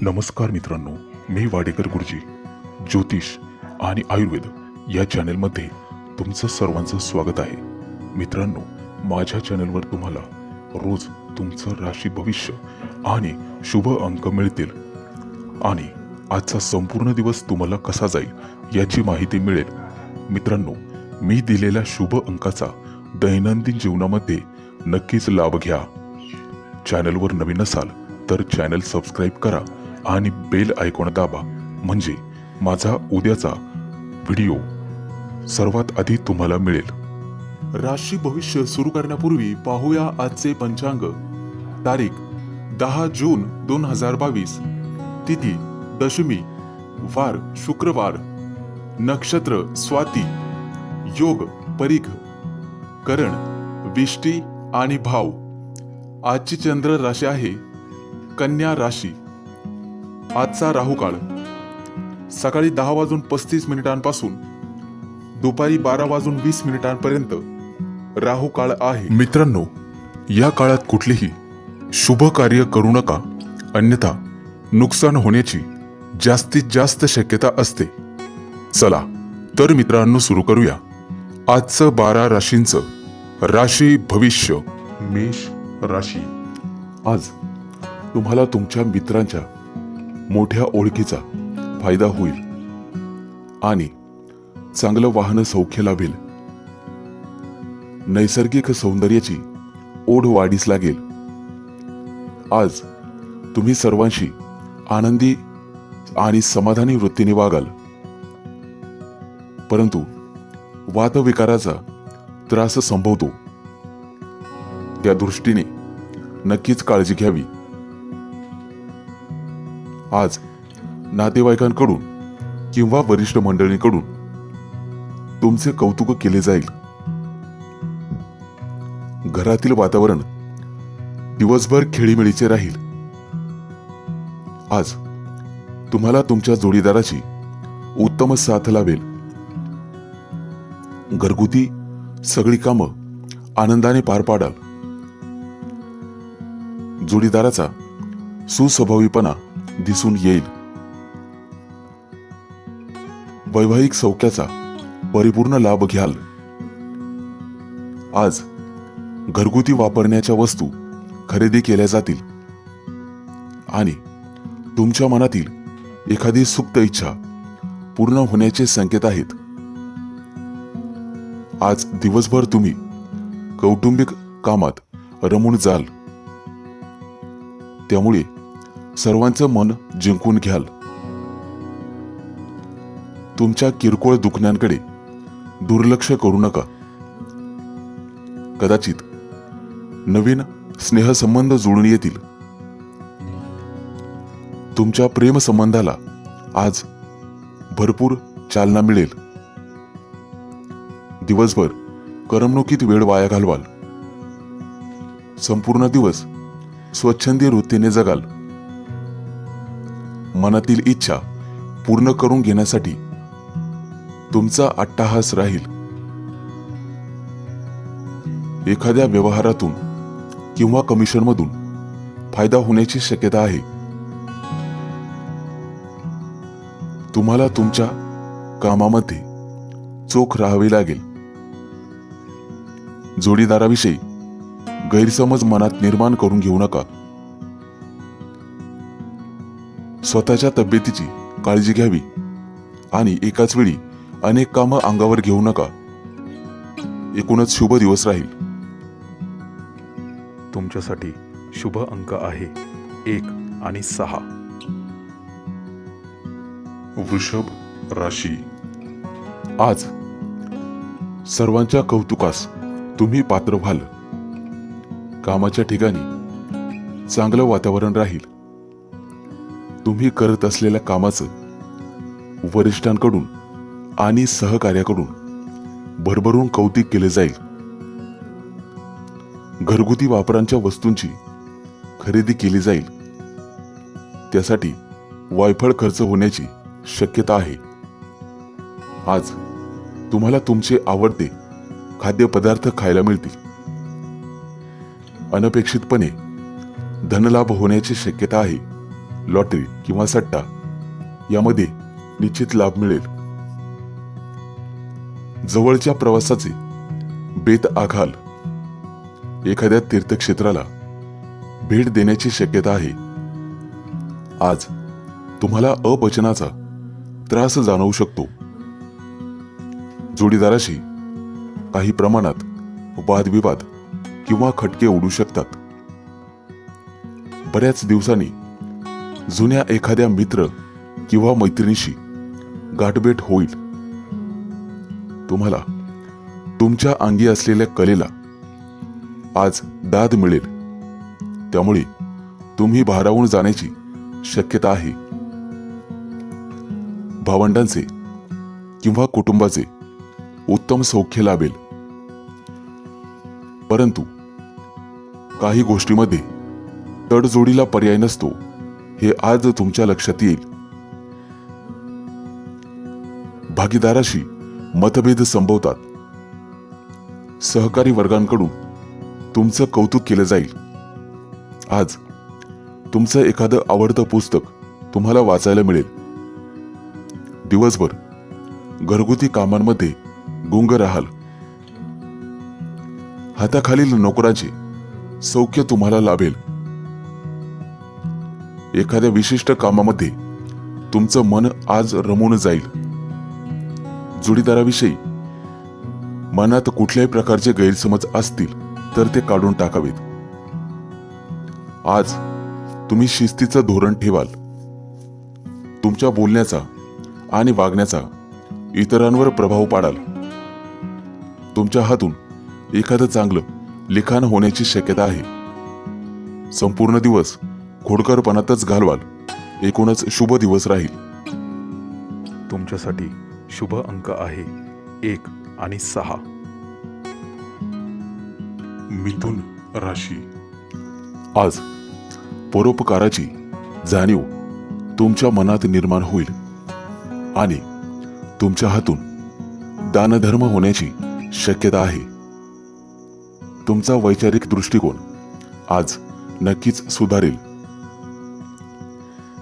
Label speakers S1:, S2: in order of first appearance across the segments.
S1: नमस्कार मित्रांनो, मी वाडेकर गुरुजी ज्योतिष आणि आयुर्वेद या चॅनलमध्ये तुमचं सर्वांचं स्वागत आहे. मित्रांनो, माझ्या चॅनलवर तुम्हाला रोज तुमचं राशी भविष्य आणि शुभ अंक मिळतील आणि आजचा संपूर्ण दिवस तुम्हाला कसा जाईल याची माहिती मिळेल. मित्रांनो, मी दिलेल्या शुभ अंकाचा दैनंदिन जीवनामध्ये नक्कीच लाभ घ्या. चॅनलवर नवीन असाल तर चॅनल सबस्क्राईब करा आणि बेल आयकॉन दाबा, म्हणजे माझा उद्याचा व्हिडिओ सर्वात आधी तुम्हाला मिळेल. राशी भविष्य सुरू करण्यापूर्वी पाहूया आजचे पंचांग. तारीख 10 जून 2022, तिथी दशमी, वार शुक्रवार, नक्षत्र स्वाती, योग परीघ, करण विष्टी आणि भाव. आजची चंद्र राशी आहे कन्या राशी. आजचा राहू काळ सकाळी 10:35 पासून दुपारी 12:20 राहू काळ आहे. मित्रांनो, या काळात कुठलेही शुभ कार्य करू नका, अन्यथा नुकसान होण्याची जास्तीत जास्त शक्यता असते. चला तर मित्रांनो, सुरू करूया आजचं 12 राशींचं राशी भविष्य. मेष राशी. आज तुम्हाला तुमच्या मित्रांच्या मोठ्या ओळखीचा फायदा होईल आणि चांगलं वाहन सौख्य लाभेल. नैसर्गिक सौंदर्याची ओढ वाढीस लागेल. आज तुम्ही सर्वांशी आनंदी आणि समाधानी वृत्तीने वागाल, परंतु वातविकाराचा त्रास संभवतो. त्या दृष्टीने नक्कीच काळजी घ्यावी. आज नातेवाईकांकडून किंवा वरिष्ठ मंडळींकडून तुमचे कौतुक केले जाईल. घरातील वातावरण दिवसभर खेळीमेळीचे राहील. आज तुम्हाला तुमच्या जोडीदाराची उत्तम साथ लाभेल. घरगुती सगळी कामं आनंदाने पार पाडाल. जोडीदाराचा सुस्वभावीपणा दिसून येईल. वैवाहिक सौख्याचा परिपूर्ण लाभ घ्याल. आज घरगुती वापरण्याच्या वस्तू खरेदी केल्या जातील आणि तुमच्या मनातील एखादी सुप्त इच्छा पूर्ण होण्याचे संकेत आहेत. आज दिवसभर तुम्ही कौटुंबिक कामात रमून जाल, त्यामुळे सर्वांचं मन जिंकून घ्याल. तुमच्या किरकोळ दुखण्यांकडे दुर्लक्ष करू नका. कदाचित नवीन स्नेहसंबंध जुळून येतील. तुमच्या प्रेमसंबंधाला आज भरपूर चालना मिळेल. दिवसभर करमणुकीत वेळ वाया घालवाल. संपूर्ण दिवस स्वच्छंदी वृत्तीने जगाल. मनातील इच्छा पूर्ण करून घेण्यासाठी तुमचा अट्टाहास राहील. एखाद्या व्यवहारातून किंवा कमिशनमधून फायदा होण्याची शक्यता आहे. तुम्हाला तुमच्या कामामध्ये चोख राहावे लागेल. जोडीदाराविषयी गैरसमज मनात निर्माण करून घेऊ नका. स्वतःच्या तब्येतीची काळजी घ्यावी आणि एकाच वेळी अनेक कामं अंगावर घेऊ नका. एकूणच शुभ दिवस राहील. तुमच्यासाठी शुभ अंक आहे 1 आणि 6. वृषभ राशी. आज सर्वांच्या कौतुकास तुम्ही पात्र व्हाल. कामाच्या ठिकाणी चांगलं वातावरण राहील. तुम्ही करत असलेल्या कामाचं वरिष्ठांकडून आणि सहकार्याकडून भरभरून कौतुक केले जाईल. घरगुती वापरांच्या वस्तूंची खरेदी केली जाईल. त्यासाठी वायफळ खर्च होण्याची शक्यता आहे. आज तुम्हाला तुमचे आवडते खाद्यपदार्थ खायला मिळतील. अनपेक्षितपणे धनलाभ होण्याची शक्यता आहे. लॉटरी किंवा सट्टा यामध्ये निश्चित लाभ मिळेल. जवळच्या प्रवासाचे बेत आखाल. एखाद्या तीर्थक्षेत्राला भेट देण्याची शक्यता आहे. आज तुम्हाला अपचनाचा त्रास जाणवू शकतो. जोडीदाराशी काही प्रमाणात वादविवाद किंवा खटके उडू शकतात. बऱ्याच दिवसांनी जुन्या एखाद्या मित्र किंवा मैत्रिणीशी गाठभेट होईल. तुम्हाला तुमच्या अंगी असलेल्या कलेला आज दाद मिळेल. त्यामुळे तुम्ही भारावून जाण्याची शक्यता आहे. भावंडांचे किंवा कुटुंबाचे उत्तम सौख्य लाभेल. परंतु काही गोष्टीमध्ये तडजोडीला पर्याय नसतो हे आज तुमच्या लक्षात येईल. भागीदाराशी मतभेद संभवतात. सहकारी वर्गांकडून तुमचं कौतुक केलं जाईल. आज तुमचं एखादं आवडतं पुस्तक तुम्हाला वाचायला मिळेल. दिवसभर घरगुती कामांमध्ये गुंग राहाल. हाताखालील नोकरांचे सौख्य तुम्हाला लाभेल. एखाद्या विशिष्ट कामामध्ये तुमचं मन आज रमून जाईल. जोडीदाराविषयी मनात कुठल्याही प्रकारचे गैरसमज असतील तर ते काढून टाकावेत. आज तुम्ही शिस्तीचं धोरण ठेवाल. तुमच्या बोलण्याचा आणि वागण्याचा इतरांवर प्रभाव पाडाल. तुमच्या हातून एखादं चांगलं लिखाण होण्याची शक्यता आहे. संपूर्ण दिवस खोडकरपणातच घालवाल. एकूणच शुभ दिवस राहील. तुमच्यासाठी शुभ अंक आहे 1 आणि 6. मिथुन राशी. आज परोपकाराची जाणीव तुमच्या मनात निर्माण होईल आणि तुमच्या हातून दानधर्म होण्याची शक्यता आहे. तुमचा वैचारिक दृष्टिकोन आज नक्कीच सुधारेल.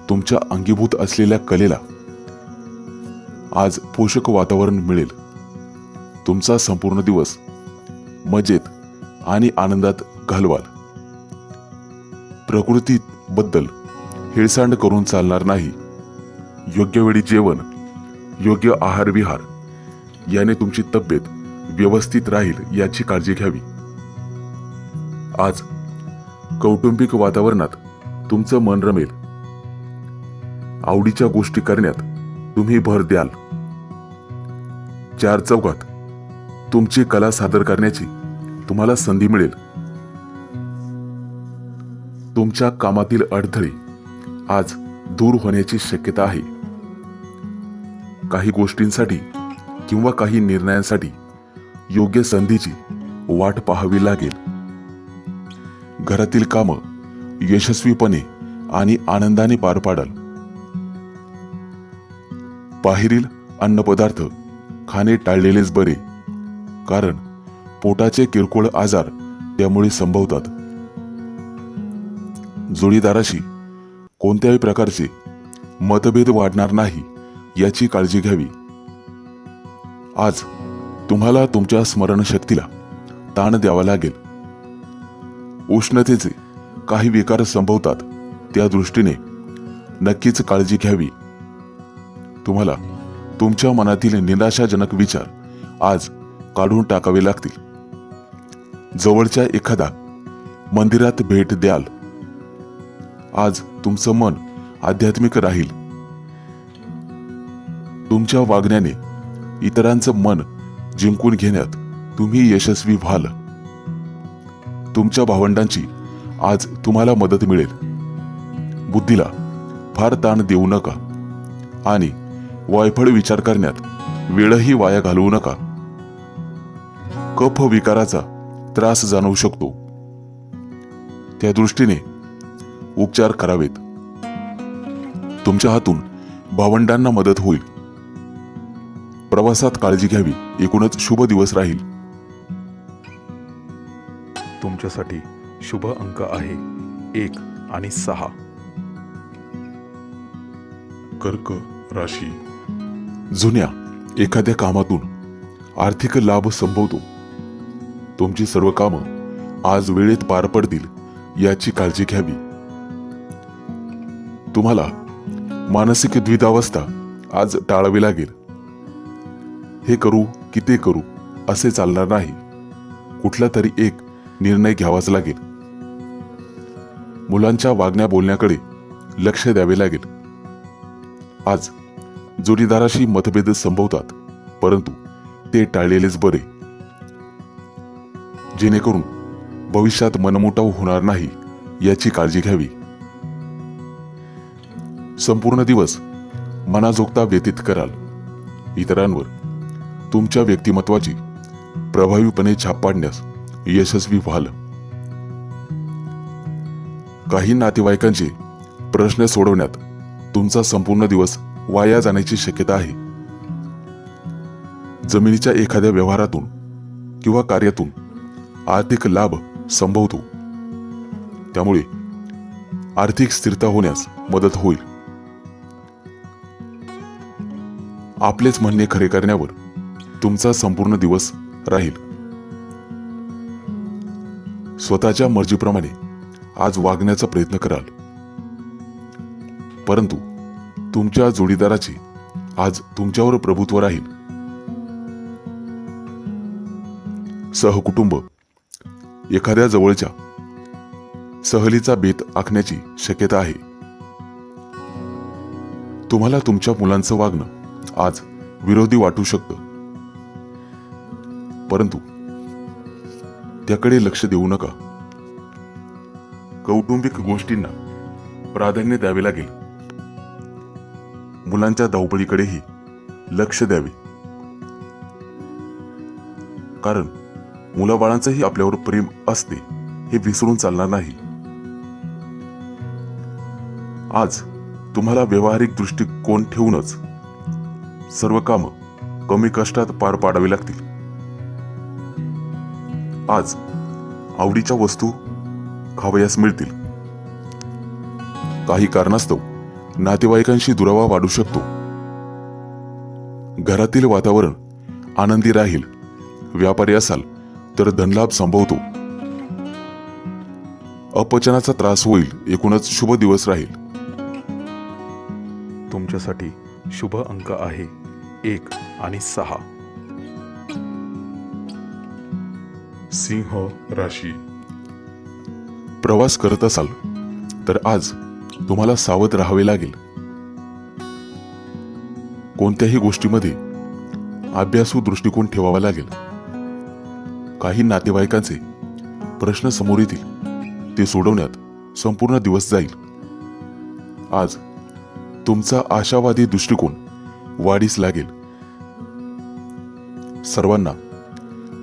S1: तुमच्या अंगीभूत असलेल्या कलेला आज पोषक वातावरण मिळेल. तुमचा संपूर्ण दिवस मजेत आणि आनंदात घालवाल. प्रकृतीबद्दल हेळसांड करून चालणार नाही. योग्य वेळी जेवण, योग्य आहार विहार याने तुमची तब्येत व्यवस्थित राहील याची काळजी घ्यावी. आज कौटुंबिक वातावरणात तुमचं मन रमेल. आवडीच्या गोष्टी करण्यात तुम्ही भर द्याल. चार चौघात तुमची कला सादर करण्याची तुम्हाला संधी मिळेल. तुमच्या कामातील अडथळे आज दूर होण्याची शक्यता आहे. काही गोष्टींसाठी किंवा काही निर्णयांसाठी योग्य संधीची वाट पाहावी लागेल. घरातील कामं यशस्वीपणे आणि आनंदाने पार पाडाल. बाहेरील अन्नपदार्थ खाणे टाळलेलेच बरे, कारण पोटाचे किरकोळ आजार त्यामुळे संभवतात. जोडीदाराशी कोणत्याही प्रकारचे मतभेद वाढणार नाही याची काळजी घ्यावी. आज तुम्हाला तुमच्या स्मरणशक्तीला ताण द्यावा लागेल. उष्णतेचे काही विकार संभवतात, त्या दृष्टीने नक्कीच काळजी घ्यावी. तुम्हाला तुमच्या मनातील निराशाजनक विचार आज काढून टाकावे लागतील. जवळच्या एखाद्या मंदिरात भेट द्याल. आज तुमचं मन आध्यात्मिक राहील. तुमच्या वागण्याने इतरांचं मन जिंकून घेण्यात तुम्ही यशस्वी व्हाल. तुमच्या भावंडांची आज तुम्हाला मदत मिळेल. बुद्धीला फार ताण देऊ नका आणि वायफळ विचार करण्यात वेळही वाया घालवू नका. कफ विकाराचा त्रास जाणवू शकतो, त्या दृष्टीने उपचार करावेत. तुमच्या हातून भावंडांना मदत होईल. प्रवासात काळजी घ्यावी. एकूणच शुभ दिवस राहील. तुमच्यासाठी शुभ अंक आहे 1 आणि 6. कर्क राशी जुन्या एखाद्या कामातून आर्थिक लाभ संभवतो. तुमची सर्व कामं आज वेळेत पार पडतील याची काळजी घ्यावी. तुम्हाला मानसिक द्विधावस्था आज टाळावी लागेल. हे करू की ते करू असे चालणार नाही. कुठला तरी एक निर्णय घ्यावाच लागेल. मुलांच्या वागण्या बोलण्याकडे लक्ष द्यावे लागेल. आज जोडीदाराशी मतभेद संभवतात, परंतु ते टाळलेलेच बरे, जेणेकरून भविष्यात मनमुटाव होणार नाही याची काळजी घ्यावी. संपूर्ण दिवस मनाजोगता व्यतीत कराल. इतरांवर तुमच्या व्यक्तिमत्वाची प्रभावीपणे छाप पाडण्यास यशस्वी व्हाल. काही नातेवाईकांचे प्रश्न सोडवण्यात तुमचा संपूर्ण दिवस वाया जाण्याची शक्यता आहे. जमिनीच्या एखाद्या व्यवहारातून किंवा कार्यातून आर्थिक लाभ संभवतो. त्यामुळे आर्थिक स्थिरता होण्यास मदत होईल. आपलेच म्हणणे खरे करण्यावर तुमचा संपूर्ण दिवस राहील. स्वतःच्या मर्जीप्रमाणे आज वागण्याचा प्रयत्न कराल, परंतु तुमच्या जोडीदाराचे आज तुमच्यावर प्रभुत्व राहील. सहकुटुंब एखाद्या जवळच्या सहलीचा बेत आखण्याची शक्यता आहे. तुम्हाला तुमच्या मुलांचं वागणं आज विरोधी वाटू शकतं, परंतु त्याकडे लक्ष देऊ नका. कौटुंबिक गोष्टींना प्राधान्य द्यावे लागेल. मुलांच्या धावपळीकडेही लक्ष द्यावे, कारण मुलाबाळांचंही आपल्यावर प्रेम असते हे विसरून चालणार नाही. आज तुम्हाला व्यावहारिक दृष्टिकोन ठेवूनच सर्व कामं कमी कष्टात पार पाडावी लागतील. आज आवडीच्या वस्तू खावयास मिळतील. काही कारणास्तव नातेवाईकांशी दुरावा वाढू शकतो. घरातील वातावरण आनंदी राहील. व्यापारी असाल तर धनलाभ संभवतो. अपचनाचा त्रास होईल. एकूणच शुभ दिवस राहील.
S2: तुमच्यासाठी शुभ अंक आहे 1 आणि 6.
S1: सिंह राशी प्रवास करत असाल तर आज तुम्हाला सावध राहावे लागेल. कोणत्याही गोष्टीमध्ये अभ्यासू दृष्टिकोन ठेवावा लागेल. काही नातेवाईकांचे प्रश्न समोर येतील. ते सोडवण्यात संपूर्ण दिवस जाईल. आज तुमचा आशावादी दृष्टिकोन वाढीस लागेल. सर्वांना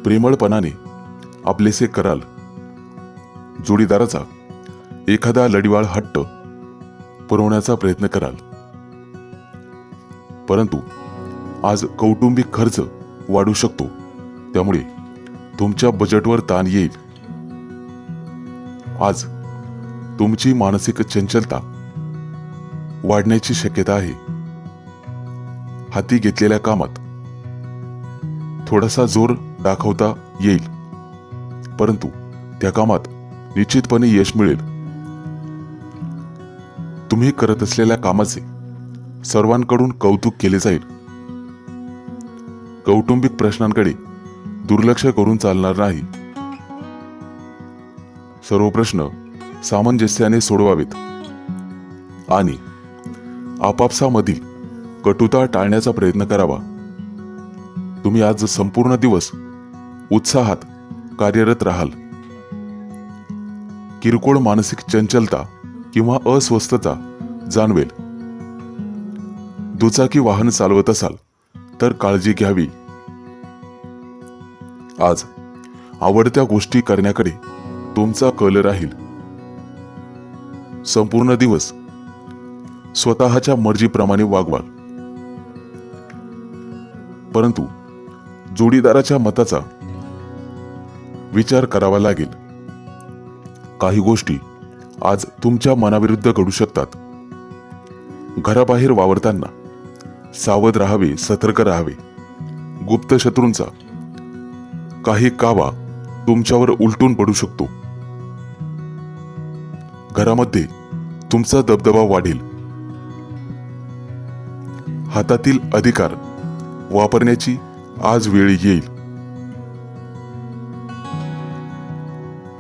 S1: प्रेमळपणाने आपलेसे कराल. जोडीदाराचा एखादा लढीवाळ हट्ट पुरवण्याचा प्रयत्न कराल, परंतु आज कौटुंबिक खर्च वाढू शकतो. त्यामुळे तुमच्या बजेटवर ताण येईल. आज तुमची मानसिक चंचलता वाढण्याची शक्यता आहे. हाती घेतलेल्या कामात थोडासा जोर दाखवता येईल, परंतु त्या कामात निश्चितपणे यश मिळेल. तुम्ही करत असलेल्या कामाचे सर्वांकडून कौतुक केले जाईल. कौटुंबिक प्रश्नांकडे दुर्लक्ष करून चालणार नाही. सर्व प्रश्न सामंजस्याने सोडवावेत आणि आपापसामधील कटुता टाळण्याचा प्रयत्न करावा. तुम्ही आज संपूर्ण दिवस उत्साहात कार्यरत राहाल. किरकोळ मानसिक चंचलता किंवा अस्वस्थता जाणवेल. दुचाकी वाहन चालवत असाल तर काळजी घ्यावी. आज आवडत्या गोष्टी करण्याकडे तुमचा कल राहील. संपूर्ण दिवस स्वतःच्या मर्जीप्रमाणे वागवाल, परंतु जोडीदाराच्या मताचा विचार करावा लागेल. काही गोष्टी आज तुमच्या मनाविरुद्ध घडू शकतात. घराबाहेर वावरताना सावध राहावे, सतर्क राहावे. गुप्त शत्रूंचा काही कावा तुमच्यावर उलटून पडू शकतो. घरामध्ये तुमचा दबदबा वाढेल. हातातील अधिकार वापरण्याची आज वेळ येईल.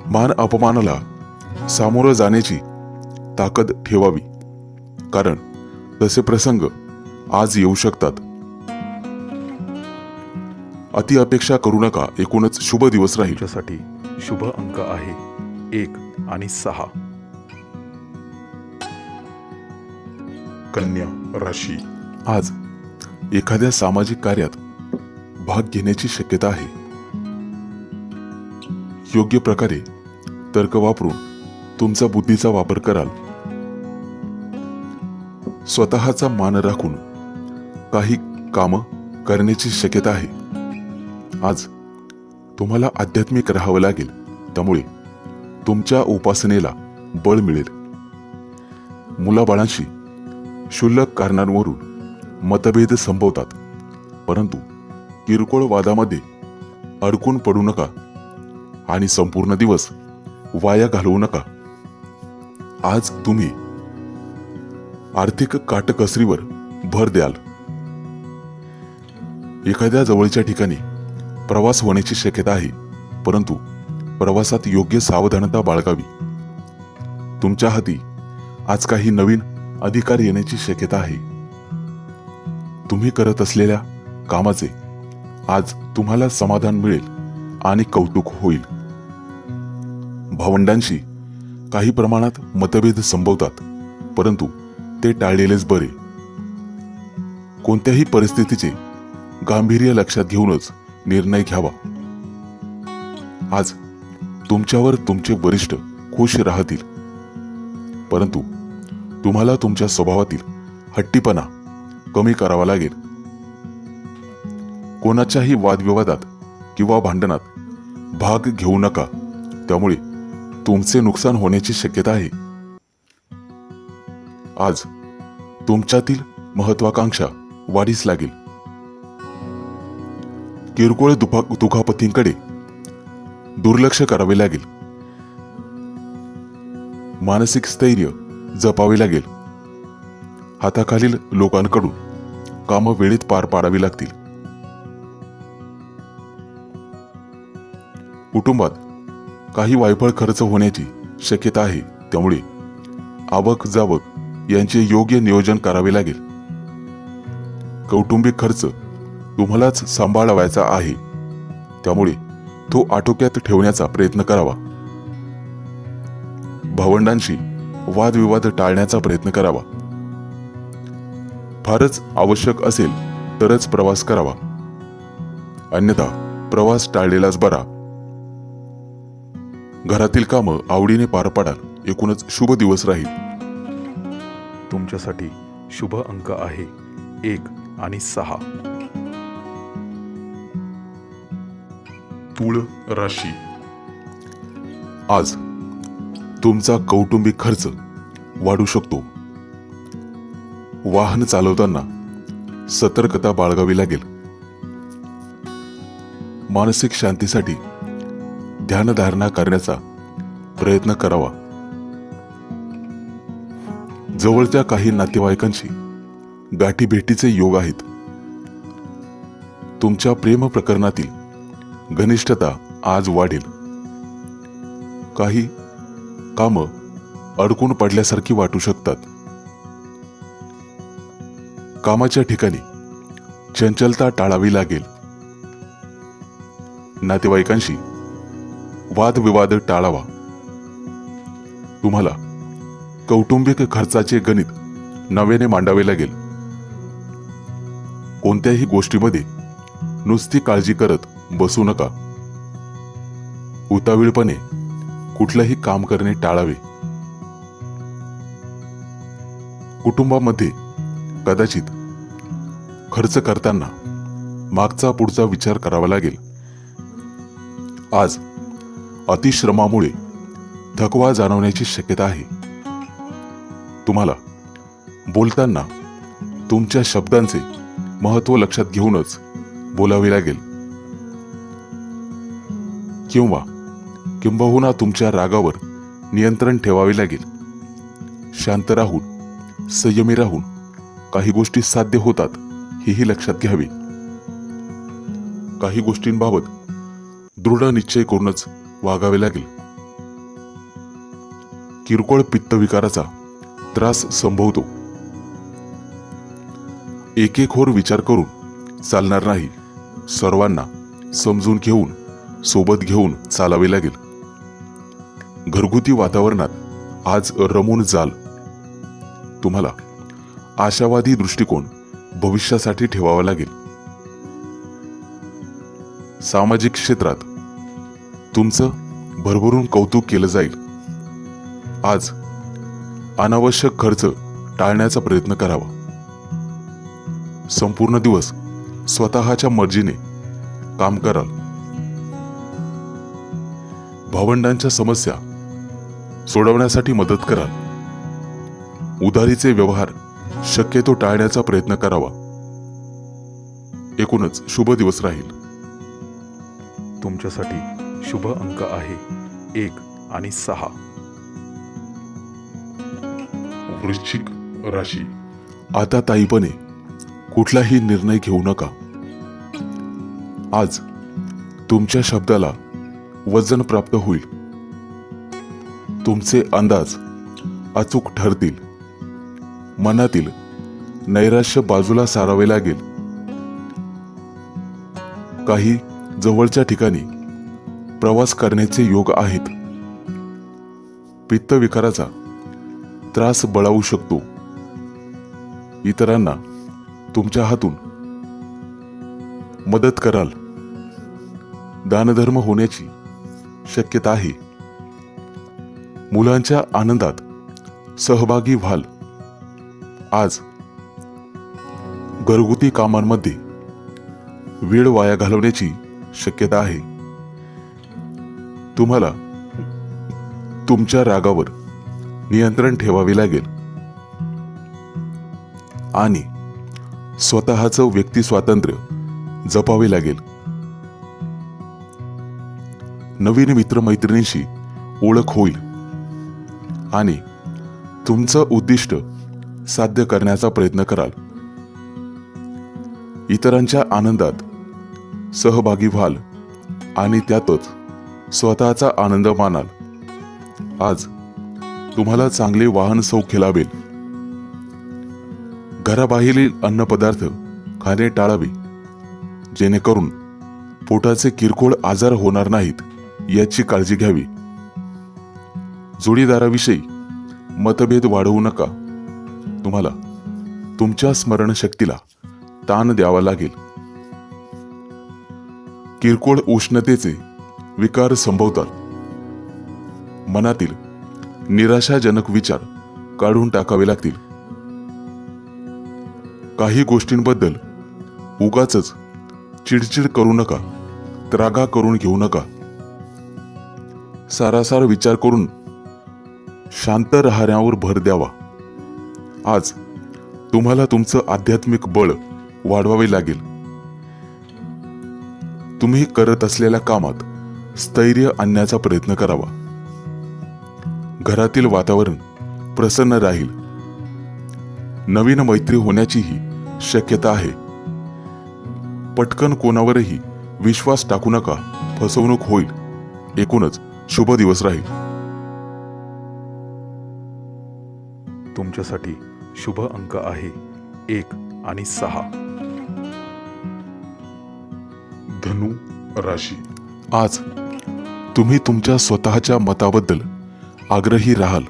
S1: मान अपमानाला सामोरं जाण्याची ताकद ठेवावी, कारण तसे प्रसंग आज येऊ शकतात. अति अपेक्षा करू नका. एकूणच शुभ दिवस राहील.
S2: तुमच्यासाठी शुभ अंक आहे 1 आणि 6.
S1: कन्या राशी. आज एखाद्या सामाजिक कार्यात भाग घेण्याची शक्यता आहे. योग्य प्रकारे तर्क वापरून तुमचा बुद्धीचा वापर कराल. स्वतःचा मान राखून काही काम करण्याची शक्यता आहे. आज तुम्हाला आध्यात्मिक राहावं लागेल, त्यामुळे तुमच्या उपासनेला बळ मिळेल. मुलाबाळांशी क्षुल्लक कारणांवरून मतभेद संभवतात, परंतु किरकोळ वादामध्ये अडकून पडू नका आणि संपूर्ण दिवस वाया घालवू नका. आज तुम्ही आर्थिक काटकसरीवर भर द्याल. एखाद्या जवळच्या ठिकाणी प्रवास होण्याची शक्यता आहे, परंतु प्रवासात योग्य सावधानता बाळगावी. तुमच्या हाती आज काही नवीन अधिकार येण्याची शक्यता आहे. तुम्ही करत असलेल्या कामाचे आज तुम्हाला समाधान मिळेल आणि कौतुक होईल. भावंडांशी काही प्रमाणात मतभेद संभवतात, परंतु ते टाळलेलेच बरे. कोणत्याही परिस्थितीचे गांभीर्य लक्षात घेऊनच निर्णय घ्यावा. आज तुमच्यावर तुमचे वरिष्ठ खुश राहतील, परंतु तुम्हाला तुमच्या स्वभावातील हट्टीपणा कमी करावा लागेल. कोणाच्याही वादविवादात किंवा भांडणात भाग घेऊ नका, त्यामुळे तुमचे नुकसान होण्याची शक्यता आहे. आज तुमच्यातील महत्वाकांक्षा वाढीस लागेल. किरकोळ दुखापतींकडे दुर्लक्ष करावे लागेल. मानसिक स्थैर्य जपावे लागेल. हाताखालील लोकांकडून कामं वेळेत पार पाडावी लागतील. कुटुंबात काही वायफळ खर्च होण्याची शक्यता आहे, त्यामुळे आवक जावक यांचे योग्य नियोजन करावे लागेल. कौटुंबिक खर्च तुम्हालाच सांभाळावायचा आहे, त्यामुळे तो आटोक्यात ठेवण्याचा प्रयत्न करावा. भावंडांशी वादविवाद टाळण्याचा प्रयत्न करावा. फारच आवश्यक असेल तरच प्रवास करावा, अन्यथा प्रवास टाळलेलाच बरा. घरातील कामं आवडीने पार पाडाल. एकूणच शुभ दिवस राहील.
S2: तुमच्यासाठी शुभ अंक आहे 1 आणि 6.
S1: तुळ राशी. आज तुमचा कौटुंबिक खर्च वाढू शकतो. वाहन चालवताना सतर्कता बाळगावी लागेल. मानसिक शांतीसाठी ध्यानधारणा करण्याचा प्रयत्न करावा. जवळच्या काही नातेवाईकांशी गाठीभेटीचे योग आहेत. तुमच्या प्रेम प्रकरणातील घनिष्ठता आज वाढेल. काही कामं अडकून पडल्यासारखी वाटू शकतात. कामाच्या ठिकाणी चंचलता टाळावी लागेल. नातेवाईकांशी वादविवाद टाळावा. तुम्हाला कौटुंबिक खर्चाचे गणित नव्याने मांडावे लागेल. कोणत्याही गोष्टीमध्ये नुसती काळजी करत बसू नका. उतावीळपणे कुठलंही काम करणे टाळावे. कुटुंबामध्ये कदाचित खर्च करताना मागचा पुढचा विचार करावा लागेल. आज अतिश्रमामुळे थकवा जाणवण्याची शक्यता आहे. तुम्हाला बोलताना तुमच्या शब्दांचे महत्त्व लक्षात घेऊनच बोलावे लागेल, किंबहुना तुमच्या रागावर नियंत्रण ठेवावे लागेल. शांत राहून, संयमी राहून काही गोष्टी साध्य होतात हेही लक्षात घ्यावे. काही गोष्टींबाबत दृढ निश्चय करूनच वागावे लागेल. किरकोळ पित्तविकाराचा त्रास संभवतो. एकेकोर विचार करून चालणार नाही. सर्वांना समजून घेऊन, सोबत घेऊन चालावे लागेल. घरगुती वातावरणात आज रमून जाल. तुम्हाला आशावादी दृष्टिकोन भविष्यासाठी ठेवावा लागेल. सामाजिक क्षेत्रात तुमचं भरभरून कौतुक केलं जाईल. आज अनावश्यक खर्च टाळण्याचा प्रयत्न करावा. संपूर्ण दिवस स्वतःच्या मर्जीने काम कराल. भावंडांच्या समस्या सोडवण्यासाठी मदत कराल. उधारीचे व्यवहार शक्यतो टाळण्याचा प्रयत्न करावा. एकूणच शुभ दिवस राहील.
S2: तुमच्यासाठी शुभ अंक आहे 1 आणि 6.
S1: वृश्चिक राशी. आता ताईपणे कुठलाही निर्णय घेऊ नका. आज तुमच्या शब्दाला वजन प्राप्त होईल. तुमचे अंदाज अचूक ठरतील. मनातील नैराश्य बाजूला सारावे लागेल. काही जवळच्या ठिकाणी प्रवास करण्याचे योग आहेत. पित्तविकाराचा त्रास बळावू शकतो. इतरांना तुमच्या हातून मदत कराल. दानधर्म होण्याची शक्यता आहे. मुलांच्या आनंदात सहभागी व्हाल. आज घरगुती कामांमध्ये वेळ वाया घालवण्याची शक्यता आहे. तुम्हाला तुमच्या रागावर नियंत्रण ठेवावे लागेल आणि स्वतःचं व्यक्ती स्वातंत्र्य जपावे लागेल. नवीन मित्रमैत्रिणींशी ओळख होईल आणि तुमचं उद्दिष्ट साध्य करण्याचा प्रयत्न कराल. इतरांच्या आनंदात सहभागी व्हाल आणि त्यातच स्वतःचा आनंद मानाल. आज तुम्हाला चांगले वाहन सौख्य लाभेल. घराबाहेरील अन्नपदार्थ खाणे टाळावे, जेणेकरून पोटाचे किरकोळ आजार होणार नाहीत याची काळजी घ्यावी. जोडीदाराविषयी मतभेद वाढवू नका. तुम्हाला तुमच्या स्मरणशक्तीला ताण द्यावा लागेल. किरकोळ उष्णतेचे विकार संभवतात. मनातील निराशाजनक विचार काढून टाकावे लागतील. काही गोष्टींबद्दल उगाचच चिडचिड करू नका. त्रागा करून घेऊ नका. सारासार विचार करून शांत राहण्यावर भर द्यावा. आज तुम्हाला तुमचं आध्यात्मिक बळ वाढवावे लागेल. तुम्ही करत असलेल्या कामात स्थैर्य आणण्याचा प्रयत्न करावा. घरातील वातावरण प्रसन्न राहील. नवीन मैत्री होण्याचीही शक्यता आहे. पटकन कोणावरही विश्वास टाकू नका. फसवणूक होईल. एकूणच शुभ दिवस राहील.
S2: तुमच्यासाठी शुभ अंक आहे 1 आणि 6.
S1: धनु राशी. आज तुम्ही तुमच्या स्वतःच्या मताबद्दल आग्रही राहाल.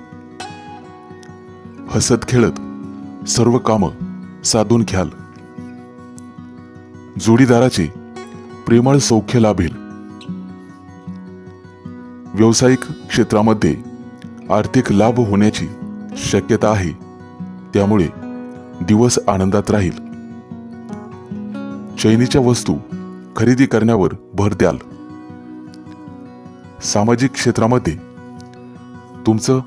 S1: हसत खेळत सर्व कामं साधून घ्याल. जोडीदाराचे प्रेमळ सौख्य लाभेल. व्यावसायिक क्षेत्रामध्ये आर्थिक लाभ होण्याची शक्यता आहे. त्यामुळे दिवस आनंदात राहील. चैनीच्या वस्तू खरेदी करण्यावर भर द्याल. सामाजिक क्षेत्रामध्ये तुमचं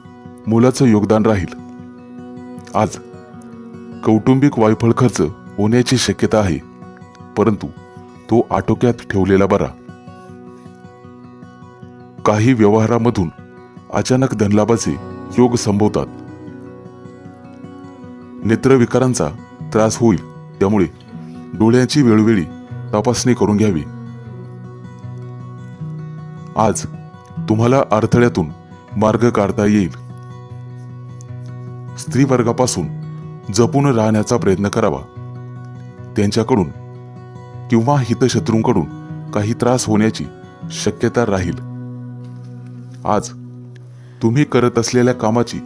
S1: मोलाचं योगदान राहील. आज कौटुंबिक वायफळ खर्च होण्याची शक्यता आहे, परंतु तो आटोक्यात ठेवलेला बरा. काही व्यवहारामधून अचानक धनलाभाचे योग संभवतात. नेत्रविकारांचा त्रास होईल, त्यामुळे डोळ्यांची वेळोवेळी तपासणी करून घ्यावी. आज तुम्हाला अडथळ्यातून मार्ग काढता येईल. स्त्री वर्गापासून जपून राहण्याचा प्रयत्न करावा. त्यांच्याकडून किंवा हितशत्रूंकडून काही त्रास होण्याची शक्यता राहील. आज तुम्ही करत असलेल्या कामाची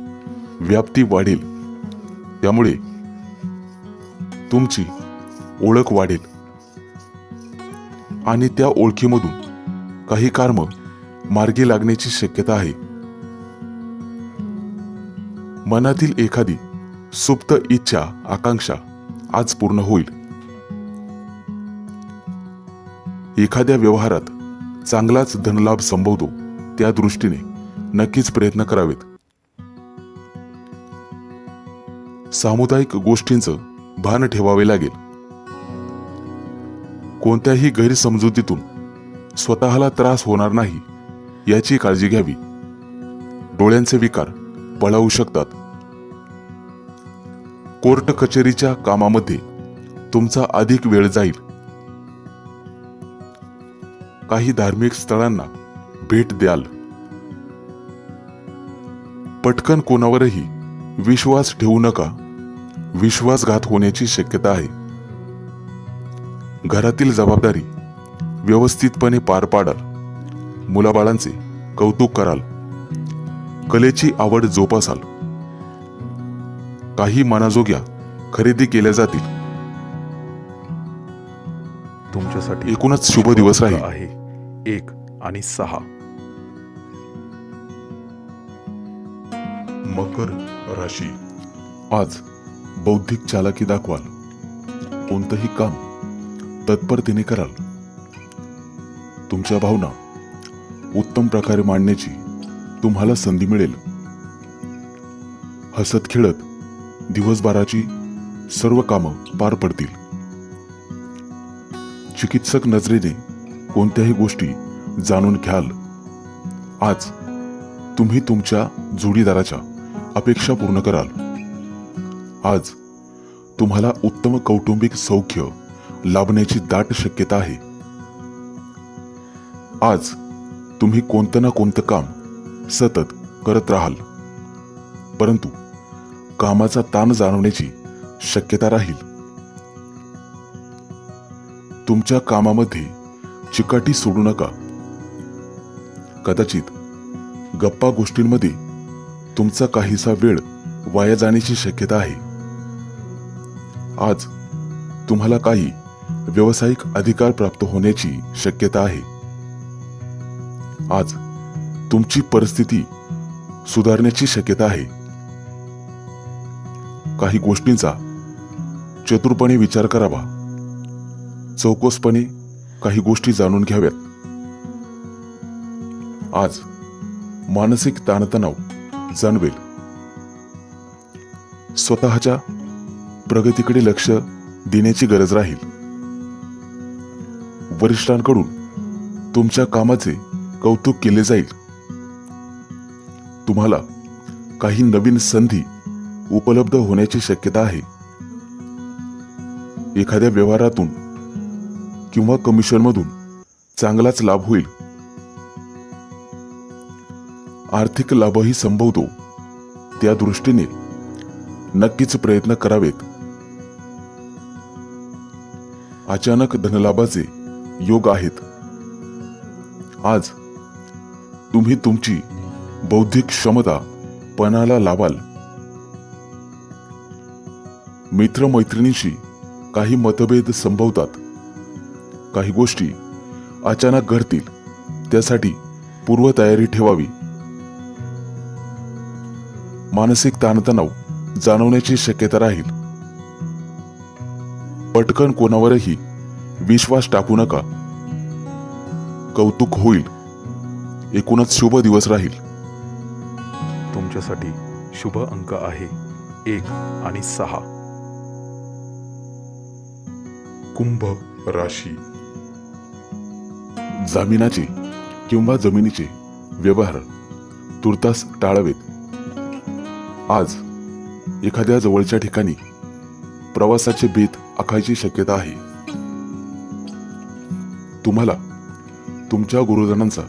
S1: व्याप्ती वाढेल, त्यामुळे तुमची ओळख वाढेल आणि त्या ओळखीमधून काही कर्म मार्गी लागण्याची शक्यता आहे. मनातील एखादी सुप्त इच्छा आकांक्षा आज पूर्ण होईल. एखाद्या व्यवहारात चांगलाच धनलाभ संभवतो, त्या दृष्टीने नक्कीच प्रयत्न करावेत. सामुदायिक गोष्टींचं भान ठेवावे लागेल. कोणत्याही गैरसमजुतीतून स्वतःला त्रास होणार नाही याची काळजी घ्यावी. डोळ्यांचे विकार बळावू शकतात. कोर्ट कचेरीच्या कामामध्ये तुमचा अधिक वेळ जाईल. काही धार्मिक स्थळांना भेट द्याल. पटकन कोणावरही विश्वास ठेवू नका. विश्वासघात होण्याची शक्यता आहे. घरातील जबाबदारी व्यवस्थितपणे पार पाडाल. मुलाबाळांचे कौतुक कराल. कलेची आवड जोपासाल. काही मनाजोग्या खरेदी केल्या जातील.
S2: तुमच्यासाठी
S1: एकूणच शुभ दिवस राहील.
S2: आहे 1 आणि 6.
S1: मकर राशी. आज बौद्धिक चालाकी दाखवाल. कोणतंही काम तत्परतेने कराल. तुमच्या भावना उत्तम प्रकारे मांडण्याची तुम्हाला संधी मिळेल. हसत खेळत दिवसभराची सर्व कामं पार पडतील. चिकित्सक नजरेने कोणत्याही गोष्टी जाणून घ्याल. आज तुम्ही तुमच्या जोडीदाराच्या अपेक्षा पूर्ण कराल. आज तुम्हाला उत्तम कौटुंबिक सौख्य लाभण्याची दाट शक्यता आहे. आज तुम्ही कोणतं ना कोणतं काम सतत करत राहाल, परंतु कामाचा ताण जाणवण्याची शक्यता राहील. तुमच्या कामामध्ये चिकाटी सोडू नका. कदाचित गप्पा गोष्टींमध्ये तुमचा काहीसा वेळ वाया जाण्याची शक्यता आहे. आज तुम्हाला काही व्यावसायिक अधिकार प्राप्त होण्याची शक्यता आहे. आज तुमची परिस्थिती सुधारण्याची शक्यता आहे. काही गोष्टींचा चतुरपणे विचार करावा. चौकसपणे काही गोष्टी जाणून घ्याव्यात. आज मानसिक ताणतणाव जाणवेल. स्वतःच्या प्रगतीकडे लक्ष देण्याची गरज राहील. वरिष्ठांकडून तुमच्या कामाचे कौतुक केले जाईल. तुम्हाला काही नवीन संधी उपलब्ध होण्याची शक्यता आहे. एखाद्या व्यवहारातून किंवा कमिशनमधून चांगलाच लाभ होईल. आर्थिक लाभही संभवतो, त्या दृष्टीने नक्कीच प्रयत्न करावेत. अचानक धनलाभाचे योग आहेत. आज तुम्ही तुमची बौद्धिक क्षमता पणाला लावाल. मित्रमैत्रिणींशी काही मतभेद संभवतात. काही गोष्टी अचानक घडतील, त्यासाठी पूर्वतयारी ठेवावी. मानसिक ताणतणाव जाणवण्याची शक्यता राहील. पटकन कोणावरही विश्वास टाकू नका. कौतुक होईल. एकूणच शुभ दिवस राहील.
S2: तुमच्यासाठी शुभ अंक आहे 1 आणि 6.
S1: कुंभ राशी. जामिनाचे किंवा जमिनीचे व्यवहार तुर्तास टाळावेत. आज एखाद्या जवळच्या ठिकाणी प्रवासाचे बेत आखायची शक्यता आहे. तुम्हाला तुमच्या गुरुजनांचा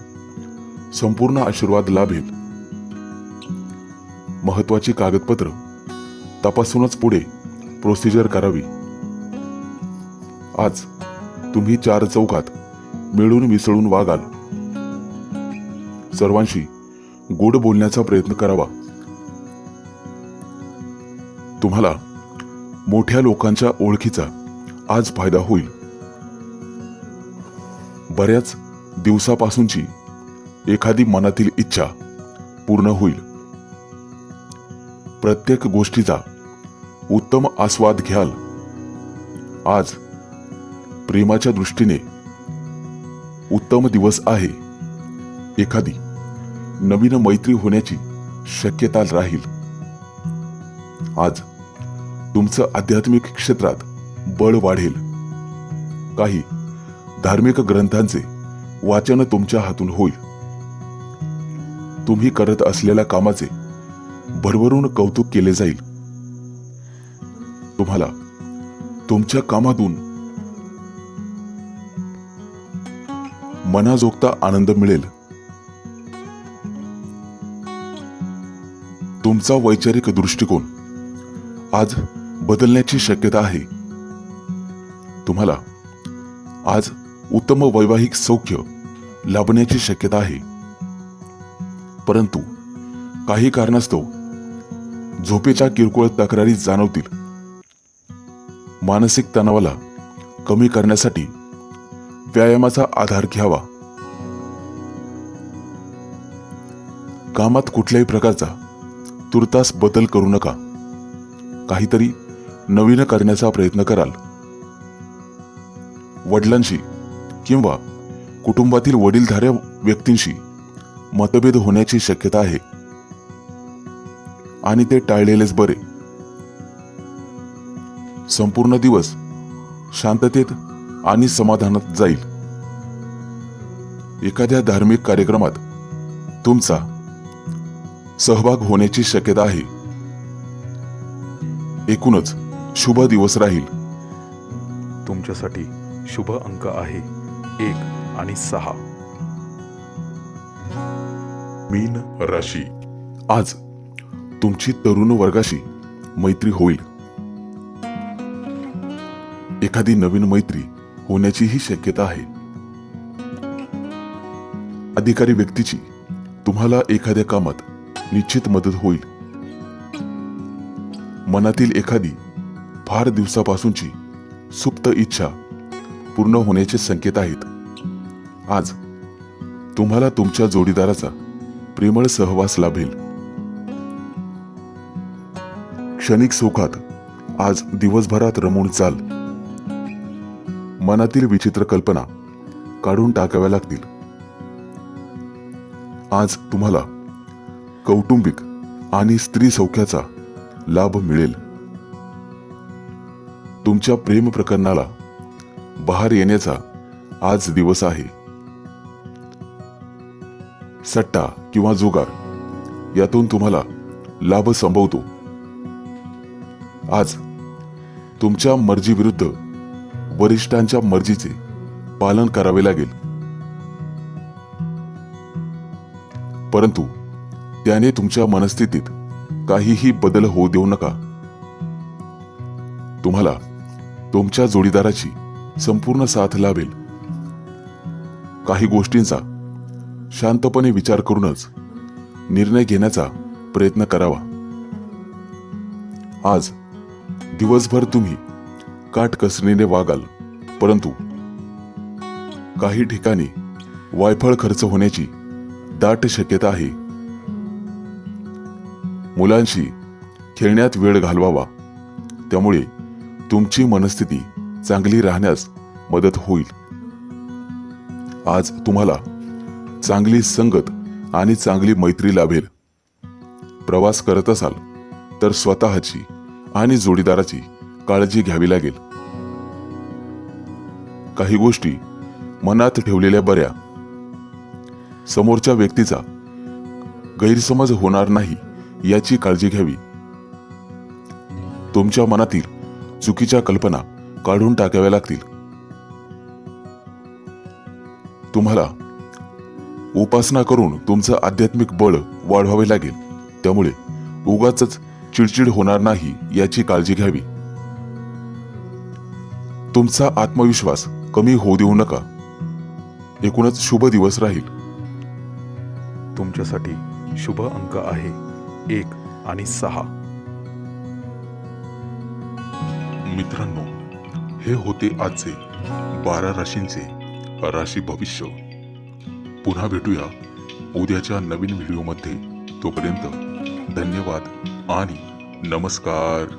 S1: संपूर्ण आशीर्वाद लाभेल. महत्वाची कागदपत्र तपासूनच पुढे प्रोसिजर करावी. आज तुम्ही चार चौकात मिळून मिसळून वागाल. सर्वांशी गोड बोलण्याचा प्रयत्न करावा. तुम्हाला मोठ्या लोकांच्या ओळखीचा आज फायदा होईल. बऱ्याच दिवसापासूनची एखादी मनातील इच्छा पूर्ण होईल. प्रत्येक गोष्टीचा उत्तम आस्वाद घ्याल. आज प्रेमाच्या दृष्टीने उत्तम दिवस आहे. एखादी नवीन मैत्री होण्याची शक्यता राहील. आज तुमचं आध्यात्मिक क्षेत्रात बळ वाढेल. काही धार्मिक ग्रंथांचे वाचन तुमच्या हातून होईल. तुम्ही करत असलेल्या कामाचे भरभरून कौतुक केले जाईल. तुम्हाला तुमच्या कामातून मनाजोगता आनंद मिळेल. तुमचा वैचारिक दृष्टिकोन आज बदलण्याची शक्यता आहे. तुम्हाला आज उत्तम वैवाहिक सौख्य लाभण्याची शक्यता आहे. परंतु काही कारणास्तव झोपेच्या किरकोळ तक्रारी जाणवतील. मानसिक तणावाला कमी करण्यासाठी व्यायामाचा आधार घ्यावा. कामात कुठल्याही प्रकारचा तुर्तास बदल करू नका. काहीतरी नवीन करण्याचा प्रयत्न कराल. वडिलांशी किंवा कुटुंबातील वडीलधाऱ्या व्यक्तींशी मतभेद होण्याची शक्यता आहे आणि ते टाळलेलेच बरे. संपूर्ण दिवस शांततेत आणि समाधानात जाईल. एखाद्या धार्मिक कार्यक्रमात तुमचा सहभाग होण्याची शक्यता आहे. एकूणच शुभ दिवस राहील.
S2: तुमच्यासाठी शुभ अंक आहे 1 आणि 6.
S1: मीन राशी. आज तुमची तरुण वर्गाशी मैत्री होईल. एखादी नवीन मैत्री होण्याचीही शक्यता आहे. अधिकारी व्यक्तीची तुम्हाला एखाद्या कामात निश्चित मदत होईल. मनातील एखादी फार दिवसापासूनची सुप्त इच्छा पूर्ण होण्याचे संकेत आहेत. आज तुम्हाला तुमच्या जोडीदाराचा प्रेमळ सहवास लाभेल. क्षणिक सुखात आज दिवसभरात रमून चाल. मनातील विचित्र कल्पना काढून टाकाव्या लागतील. आज तुम्हाला कौटुंबिक आणि स्त्री सौख्याचा लाभ मिळेल. तुमच्या प्रेम प्रकरणाला बहार येण्याचा आज दिवस आहे. सट्टा किंवा जुगार यातून तुम्हाला लाभ संभवतो. आज तुमच्या मर्जीविरुद्ध वरिष्ठांच्या मर्जीचे पालन करावे लागेल. परंतु त्याने तुमच्या मनस्थितीत काहीही बदल होऊ देऊ नका. तुम्हाला तुमच्या जोडीदाराची संपूर्ण साथ लाभेल. काही गोष्टींचा शांतपणे विचार करूनच निर्णय घेण्याचा प्रयत्न करावा. आज दिवसभर तुम्ही काटकसरीने वागाल. परंतु काही ठिकाणी वायफळ खर्च होण्याची दाट शक्यता आहे. मुलांशी खेळण्यात वेळ घालवावा. त्यामुळे तुमची मनस्थिती चांगली राहण्यास मदत होईल. आज तुम्हाला चांगली संगत आणि चांगली मैत्री लाभेल. प्रवास करत असाल तर स्वतःची आणि जोडीदाराची काळजी घ्यावी लागेल. काही गोष्टी मनात ठेवलेल्या बऱ्या. समोरच्या व्यक्तीचा गैरसमज होणार नाही याची काळजी घ्यावी. तुमच्या मनातील चुकीच्या कल्पना काढून टाकाव्या लागतील. तुम्हाला उपासना करून तुमचं आध्यात्मिक बळ वाढवावे लागेल. त्यामुळे उगाचच चिडचिड होणार नाही याची काळजी घ्यावी. तुमचा आत्मविश्वास कमी होऊ देऊ नका. एकूणच शुभ दिवस राहील.
S2: तुमच्यासाठी शुभ अंक आहे 1 आणि 6.
S1: मित्रांनो, हे होते आजचे 12 राशींचे राशी भविष्य. पुन्हा भेटूया उद्याच्या नवीन व्हिडिओमध्ये. तोपर्यंत धन्यवाद आणि नमस्कार.